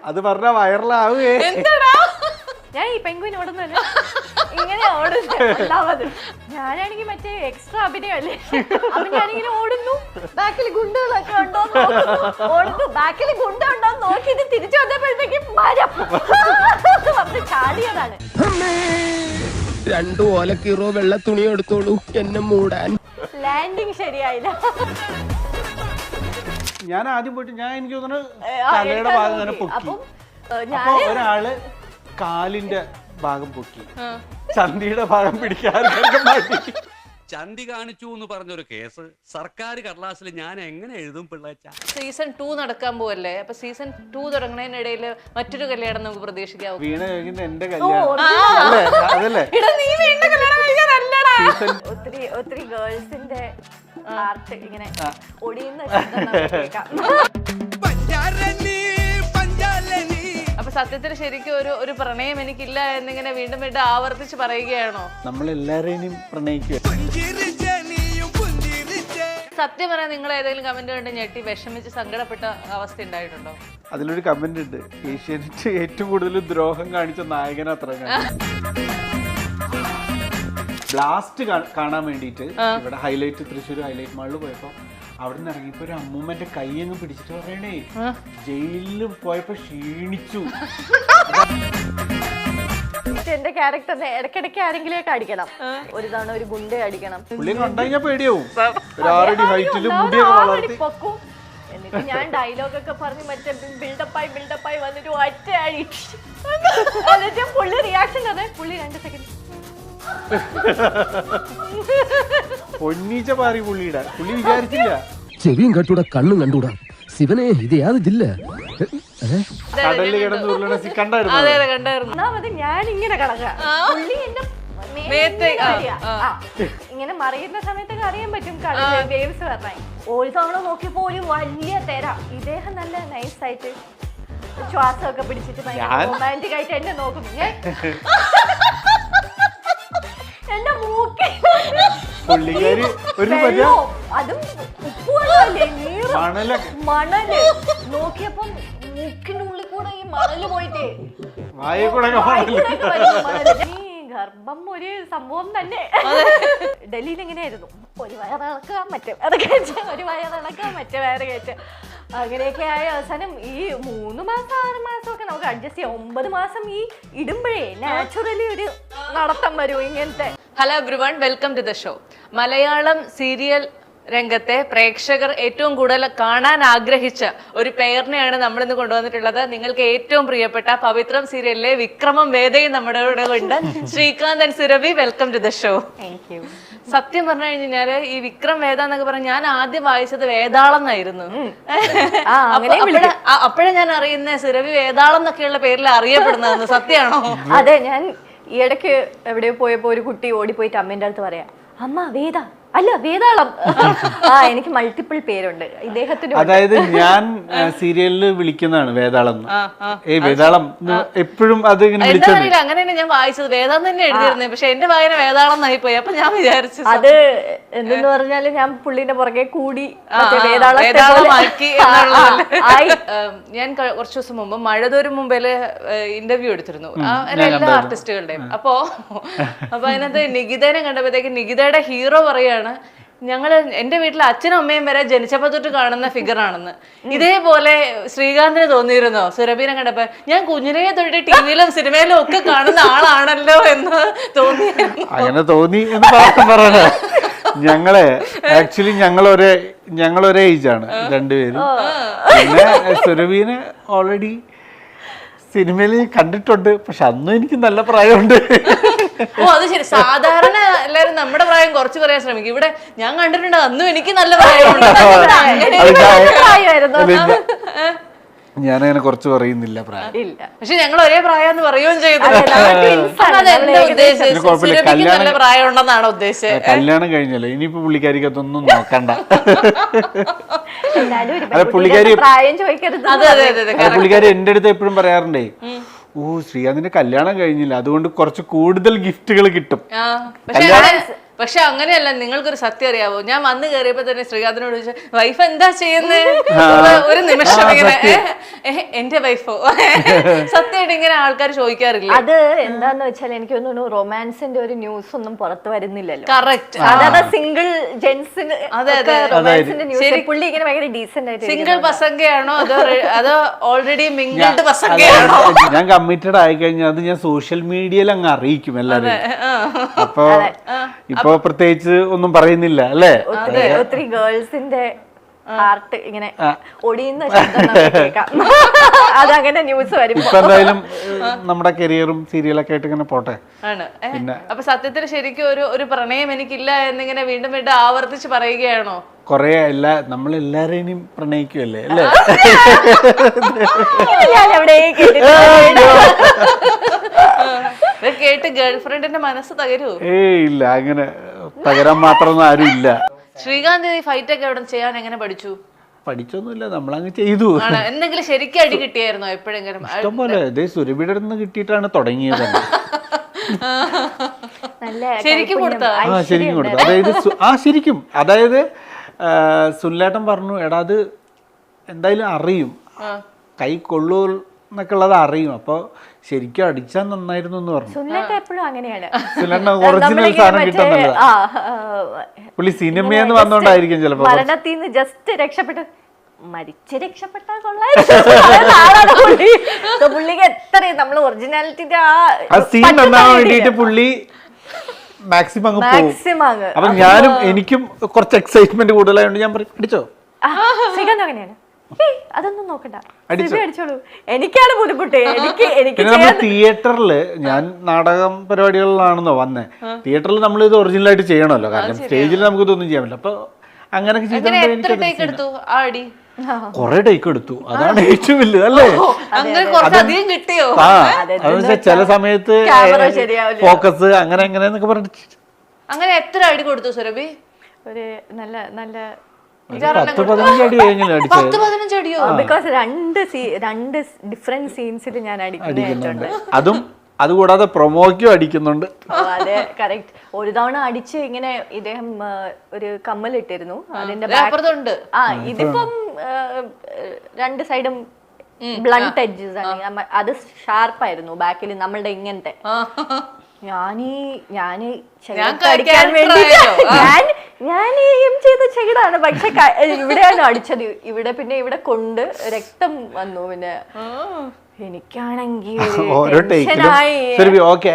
അത് പറഞ്ഞ വൈറലാവേ. ഞാൻ ഈ പെങ്കുവിന് ഓടുന്നല്ലേ ഇങ്ങനെ ഓടുന്നത്. ഞാനാണെങ്കിൽ മറ്റേ എക്സ്ട്രാ അഭിനയല്ലേ, അപ്പൊ ഞാനിങ്ങനെ ഓടുന്നു, ബാക്കിൽ ഗുണ്ടകളൊക്കെ ഉണ്ടോ ഓടുന്നു, ബാക്കിൽ ഗുണ്ട ഉണ്ടോ നോക്കിയിട്ട് തിരിച്ചു വന്നപ്പോഴത്തേക്കും മരം വന്ന് ചാടിയതാണ്. 2 ഓലക്കീറോ വെള്ള തുണി എടുത്തോളൂ എന്നെ മൂടാൻ. ലാൻഡിങ് ശരിയായില്ല. ഞാൻ ആദ്യം പോയിട്ട് എനിക്ക് തോന്നുന്നു തലയുടെ ഭാഗം തന്നെ പൊക്കി. അപ്പൊ ഒരാള് കാലിന്റെ ഭാഗം പൊക്കി, ചന്തിയുടെ ഭാഗം പിടിക്കാൻ മടി. ചന്തി കാണിച്ചു എന്ന് പറഞ്ഞൊരു കേസ് സർക്കാർ കടലാസിൽ ഞാൻ എങ്ങനെ എഴുതും പിള്ളേച്ച? സീസൺ 2 നടക്കാൻ പോവല്ലേ, അപ്പൊ സീസൺ 2 തുടങ്ങുന്നതിനിടയിൽ മറ്റൊരു കല്യാണം നമുക്ക് പ്രതീക്ഷിക്കാം. വീണ കഴിക്കുന്ന എന്റെ കല്യാണം അതല്ലേ? ഒത്തിരി ഗേൾസിന്റെ ആർട്ട് ഇങ്ങനെ ഒടിയുന്ന ശബ്ദം നമുക്ക് കേൾക്കാം. അപ്പൊ സത്യത്തിൽ ശരിക്കും ഒരു പ്രണയം എനിക്കില്ല എന്നിങ്ങനെ വീണ്ടും വീണ്ടും ആവർത്തിച്ച് പറയുകയാണോ? നമ്മളെല്ലാരെയും പ്രണയിക്കുക. സത്യം പറയാൻ നിങ്ങൾ ഏതെങ്കിലും കമന്റ് കണ്ട് ഞെട്ടി വിഷമിച്ച് സങ്കടപ്പെട്ട അവസ്ഥ ഉണ്ടായിട്ടുണ്ടോ? അതിലൊരു കമന്റ് ഉണ്ട്, ഏഷ്യാനെറ്റ് ഏറ്റവും കൂടുതൽ ദ്രോഹം കാണിച്ച നായകൻ അത്ര. ബ്ലാസ്റ്റ് കാണാൻ വേണ്ടിയിട്ട് ഇവിടെ ഹൈലൈറ്റ്, തൃശ്ശൂർ ഹൈലൈറ്റ് മാളിൽ പോയപ്പോ അവിടെ നിന്ന് ഇറങ്ങിയപ്പോ ഒരു അമ്മൂമ്മന്റെ കൈ അങ്ങ് പിടിച്ചിട്ട് പറയണേ, ജയിലിൽ പോയപ്പോ ക്ഷീണിച്ചു. എന്റെ ക്യാരക്ടറിനെ ഇടയ്ക്കിടയ്ക്ക് ആരെങ്കിലേക്ക് അടിക്കണം. ഒരു തവണ ഒരു ഗുണ്ടയെ അടിക്കണം. പുള്ളിയെ കണ്ടുകഴിഞ്ഞാൽ പേടിയാവും. 6 ഹൈറ്റില് മുടിയൊക്കെ വളർത്തി പൊക്കും. എന്നിട്ട് ഞാൻ ഡയലോഗൊക്കെ പറഞ്ഞ് മറ്റേ ബിൽഡപ്പായി വന്നിട്ട് ഒറ്റ അടി. എന്നിട്ട് പുള്ളി റിയാക്ഷൻ അതെ, പുള്ളി 2 സെക്കൻഡ് പൊന്നീച്ച പാറി പുള്ളിയുടെ. പുള്ളി വിചാരിച്ചില്ല. ചെവിയും കണ്ടൂടാ കണ്ണും കണ്ടൂടാ. ശിവനെ ഇത് യാത് ജില്ല കടലിൽ കിടന്ന് ഉരുളണ കണ്ടായിരുന്നു. ഒന്നാമത് ഞാൻ ഇങ്ങനെ കിടക്കാം, പുള്ളി എന്റെ ഇങ്ങനെ മറിയുന്ന സമയത്തൊക്കെ അറിയാൻ പറ്റും വേവ്സ് പറഞ്ഞാൽ. ഒരു തവണ നോക്കിയപ്പോ ഒരു വലിയ തെര, ഇദ്ദേഹം നല്ല നൈസായിട്ട് ശ്വാസമൊക്കെ പിടിച്ചിട്ട് റൊമാൻറ്റിക് ആയിട്ട് എന്നെ നോക്കുന്നു. എന്റെ മൂക്കി പുള്ളിക്കാരി ഒരു അതും ഉപ്പുവെള്ളമല്ലേ, മണല് നോക്കിയപ്പം മൂക്കിന്റെ ഉള്ളിൽ കൂടെ ഈ മണല് പോയിട്ടേ ഗർഭം ഒരു സംഭവം തന്നെ. ഡൽഹിയിൽ എങ്ങനെയായിരുന്നു, ഒരു വയറിളക്കുക മറ്റേ വയറ് കഴിച്ച, ഒരു വയറിളക്കുക മറ്റേ വയറ് കഴിച്ച, അങ്ങനെയൊക്കെ ആയ അവസാനം ഈ 3 മാസം 6 മാസമൊക്കെ നമുക്ക് അഡ്ജസ്റ്റ് ചെയ്യാം. 9 മാസം ഈ ഇടുമ്പോഴേ നാച്ചുറലി ഒരു നടത്തം വരും ഇങ്ങനത്തെ. Hello everyone, welcome to the show. Malayalam serial രംഗത്തെ പ്രേക്ഷകർ ഏറ്റവും കൂടുതൽ കാണാൻ ആഗ്രഹിച്ച ഒരു പെയറിനെയാണ് നമ്മളിന്ന് കൊണ്ടുവന്നിട്ടുള്ളത്. നിങ്ങൾക്ക് ഏറ്റവും പ്രിയപ്പെട്ട പവിത്രം സീരിയലിലെ വിക്രമം വേദയും നമ്മുടെ കൂടെ ഉണ്ട്. Srikanth and Surabhi, welcome to the show. സത്യം പറഞ്ഞു കഴിഞ്ഞാല് ഈ വിക്രം വേദ എന്നൊക്കെ പറഞ്ഞ ഞാൻ ആദ്യം വായിച്ചത് വേതാളം എന്നായിരുന്നു. അപ്പോഴേ ഞാൻ അറിയുന്ന സുരഭി വേതാളം എന്നൊക്കെയുള്ള പേരിൽ അറിയപ്പെടുന്നതെന്ന്. സത്യമാണോ? അതെ, ഞാൻ ഈ ഇടയ്ക്ക് എവിടെയോ പോയപ്പോ ഒരു കുട്ടി ഓടിപ്പോയിട്ട് അമ്മേന്റെ അടുത്ത് പറയാ, അമ്മ വേദ അല്ല വേതാളം. എനിക്ക് മൾട്ടിപ്പിൾ പേരുണ്ട് ഇദ്ദേഹത്തിന്. അതായത് ഞാൻ സീരിയലിൽ വിളിക്കുന്നതാണ് വേതാളം. വേതാളം എപ്പോഴും അത് അങ്ങനെയാണ് ഞാൻ വായിച്ചത്. വേദം തന്നെ എഴുതിയിരുന്നത്, പക്ഷെ എന്റെ വായന വേതാളം എന്നായി പോയി. അപ്പൊ ഞാൻ വിചാരിച്ചു അത് എന്തെന്ന് പറഞ്ഞാല് ഞാൻ പുള്ളിന്റെ പുറകെ കൂടി വേതാളമാക്കി. ഞാൻ കുറച്ചു ദിവസം മുമ്പ് മഴതോരും മുമ്പില് ഇന്റർവ്യൂ എടുത്തിരുന്നു എല്ലാ ആർട്ടിസ്റ്റുകളുടെയും. അപ്പൊ അതിനകത്ത് നികിതേനെ കണ്ടപ്പോഴത്തേക്ക് നികിതയുടെ ഹീറോ പറയാണ്, ഞങ്ങള് എന്റെ വീട്ടിൽ അച്ഛനും അമ്മയും വരെ ജനിച്ചപ്പോ തൊട്ട് കാണുന്ന ഫിഗർ ആണെന്ന്. ഇതേപോലെ ശ്രീകാന്തിന് തോന്നിയിരുന്നോ സുരഭിനെ കണ്ടപ്പോ? ഞാൻ കുഞ്ഞിനെ തൊട്ട് ടിവിയിലും സിനിമയിലും ഒക്കെ കാണുന്ന ആളാണല്ലോ എന്ന് തോന്നിയായിരുന്നു. അങ്ങനെ തോന്നി എന്ന് പറയണ. ആക്ച്വലി ഞങ്ങളൊരേ ഏജാണ് രണ്ടുപേരും. പിന്നെ സുരഭീനെ ഓൾറെഡി സിനിമയിൽ കണ്ടിട്ടുണ്ട്, പക്ഷെ അന്നും എനിക്ക് നല്ല പ്രായമുണ്ട്. ഓ അത് ശരി. സാധാരണ എല്ലാരും നമ്മുടെ പ്രായം കുറച്ച് പറയാൻ ശ്രമിക്കും. ഇവിടെ ഞാൻ കണ്ടിട്ടുണ്ട് അന്നും എനിക്ക് നല്ല പ്രായമുണ്ട്. ഞാനങ്ങനെ കുറച്ച് പറയുന്നില്ല പ്രായം. പക്ഷെ ഞങ്ങൾ ഒരേ പ്രായം എന്ന് പറയുകയും ചെയ്തു. നല്ല പ്രായം ഉണ്ടെന്നാണ് ഉദ്ദേശിച്ചത്. കല്യാണം കഴിഞ്ഞല്ലോ, ഇനിയിപ്പോ പുള്ളിക്കാരിക്ക് അതൊന്നും നോക്കണ്ട. പുള്ളിക്കാരി എന്റെ അടുത്ത് എപ്പോഴും പറയാറുണ്ടേ, ശ്രീകാന്തിന്റെ കല്യാണം കഴിഞ്ഞില്ല, അതുകൊണ്ട് കുറച്ച് കൂടുതൽ ഗിഫ്റ്റുകൾ കിട്ടും. പക്ഷെ അങ്ങനെയല്ല, നിങ്ങൾക്കൊരു സത്യം അറിയാവോ, ഞാൻ വന്ന് കയറിയപ്പോ തന്നെ ശ്രീകാന്തിനോട് ചോദിച്ചു വൈഫ് എന്താ ചെയ്യുന്നത്, ഒരു നിമിഷം ഇങ്ങനെ എന്റെ വൈഫോ സത്യമായിട്ട് ഇങ്ങനെ ആൾക്കാർ ചോദിക്കാറില്ല. അത് എന്താന്ന് വെച്ചാൽ എനിക്ക് തോന്നുന്നു റൊമാൻസിന്റെ ഒരു ന്യൂസ് ഒന്നും പുറത്ത് വരുന്നില്ലല്ലോ. കറക്റ്റ്. അതായത് സിംഗിൾ ജെന്റ്സിന് റൊമാൻസിന്റെ ന്യൂസ് പുള്ളി ഇങ്ങനെ ഭയങ്കര ഡീസന്റ് ആയിട്ട് സിംഗിൾ പസങ്കയാണോ അതോ ഓൾറെഡി മിംഗിൾഡ് പസങ്കയാണോ? ഞാൻ കമ്മിറ്റഡ് ആയി കഴിഞ്ഞാൽ അത് ഞാൻ സോഷ്യൽ മീഡിയയിൽ അങ്ങ് അറിയിക്കും എല്ലാവരും. അപ്പൊ ഇപ്പൊ പ്രത്യേകിച്ച് ഒന്നും പറയുന്നില്ല അല്ലേ. ഒത്തിരി ഗേൾസിന്റെ ഹാർട്ട് ഇങ്ങനെ ഒടിയുന്ന ശബ്ദം നമുക്ക് കേൾക്കാം. അതങ്ങനെ ന്യൂസ് വരും. ഇപ്പൊ എന്തായാലും നമ്മുടെ കരിയറും സീരിയലൊക്കെ ആയിട്ട് ഇങ്ങനെ പോട്ടെ. ആണ്. അപ്പൊ സത്യത്തിൽ ശരിക്കും ഒരു പ്രണയം എനിക്കില്ല എന്നിങ്ങനെ വീണ്ടും വീണ്ടും ആവർത്തിച്ച് പറയുകയാണോ? കൊറേ നമ്മളെല്ലാരെയും പ്രണയിക്കുമല്ലേ അല്ലേ. ഞാൻ എവിടെ കേട്ട് ഗേൾഫ്രണ്ടിന്റെ മനസ്സ് തകരൂ? ഇല്ല, അങ്ങനെ തകരാൻ മാത്രമൊന്നും ആരും ഇല്ല. ശ്രീകാന്ത് ഈ ഫൈറ്റ് ഒക്കെ എവിടെ ചെയ്യാൻ എങ്ങനെ പഠിച്ചു? പഠിച്ചൊന്നുമില്ല, നമ്മളങ്ങ് ചെയ്തു. എന്തെങ്കിലും ശരിക്കും അടി കിട്ടിയായിരുന്നോ എപ്പോഴെങ്കിലും? ഇഷ്ടംപോലെ സുരഭിയുടെ അടുത്ത് കിട്ടിയിട്ടാണ് തുടങ്ങിയത്. ശരിക്കും കൊടുത്ത ശരിക്കും കൊടുത്തു. അതായത് ശരിക്കും, അതായത് സുനിലേട്ടൻ പറഞ്ഞു, എടാ അത് എന്തായാലും അറിയും, കൈ കൊള്ളൂ എന്നൊക്കെ ഉള്ളത് അറിയും, അപ്പൊ ശരിക്കും അടിച്ചാൽ നന്നായിരുന്നു എന്ന് പറഞ്ഞു. സുനിലേട്ടൻ എപ്പോഴും അങ്ങനെയാണ്. സുനിലേട്ടൻ ഒറിജിനൽ സാധനം കിട്ടുന്നില്ല. പുള്ളി സിനിമയെന്ന് വന്നോണ്ടായിരിക്കും ചിലപ്പോ മരണത്തിൽ നിന്ന് ജസ്റ്റ് രക്ഷപ്പെട്ട് മരിച്ച് രക്ഷപ്പെട്ടാൽ പുള്ളിക്ക് എത്രയും നമ്മള് ഒറിജിനാലിറ്റിന്റെ ആ സീൻ നന്നാവാൻ വേണ്ടിട്ട് പുള്ളി മാക്സിമം അങ്ങ്. അപ്പൊ എനിക്കും കുറച്ച് എക്സൈറ്റ്മെന്റ് കൂടുതലായോണ്ട് ഞാൻ അടിച്ചോ. ശ്രീകാന്ത് അങ്ങനെയാണ്, അതൊന്നും നോക്കണ്ട, അടിച്ചോളൂ, എനിക്കാണ് ബുദ്ധിമുട്ട്. എനിക്ക് തിയേറ്ററില് ഞാൻ നാടകം പരിപാടികളിലാണെന്നോ വന്നേ, തിയേറ്ററിൽ നമ്മൾ ഇത് ഒറിജിനൽ ആയിട്ട് ചെയ്യണമല്ലോ, കാരണം സ്റ്റേജിൽ നമുക്ക് ഇതൊന്നും ചെയ്യാൻ പറ്റില്ല. അപ്പൊ അങ്ങനെയൊക്കെ ചെയ്തിട്ട് കൊറേ ടേക്ക് എടുത്തു, അതാണ് ഏറ്റവും വലുത് അല്ലേ. ചില സമയത്ത് ഫോക്കസ് അങ്ങനെ എങ്ങനെയെന്നൊക്കെ പറഞ്ഞിട്ട് അങ്ങനെ എത്ര അടി കൊടുത്തു സുരഭി? ഒരു നല്ല നല്ല 10-15 അടി കഴിഞ്ഞാൽ ബിക്കോസ് രണ്ട് ഡിഫറെന്റ് സീൻസിൽ ഞാൻ അടിക്കുന്നുണ്ട്. അതുകൂടാതെ പ്രൊമോയ്ക്കും അടിക്കുന്നുണ്ട്. അതെ, കറക്റ്റ്. ഒരു തവണ അടിച്ച് ഇങ്ങനെ ഇദ്ദേഹം ഒരു കമ്മലിട്ടിരുന്നു, അതിന്റെ ഇതിപ്പം രണ്ട് സൈഡും ബ്ലണ്ട് എഡ്ജസ് ആണ്, അത് ഷാർപ്പായിരുന്നു ബാക്കിൽ നമ്മളുടെ ഇങ്ങനത്തെ. ഞാന് അടിക്കാൻ വേണ്ടി ഞാൻ ചെയ്ത ചെകിടാണ്, പക്ഷെ ഇവിടെയാണ് അടിച്ചത്. ഇവിടെ ഇവിടെ കൊണ്ട് രക്തം വന്നു. പിന്നെ എനിക്കാണെങ്കിൽ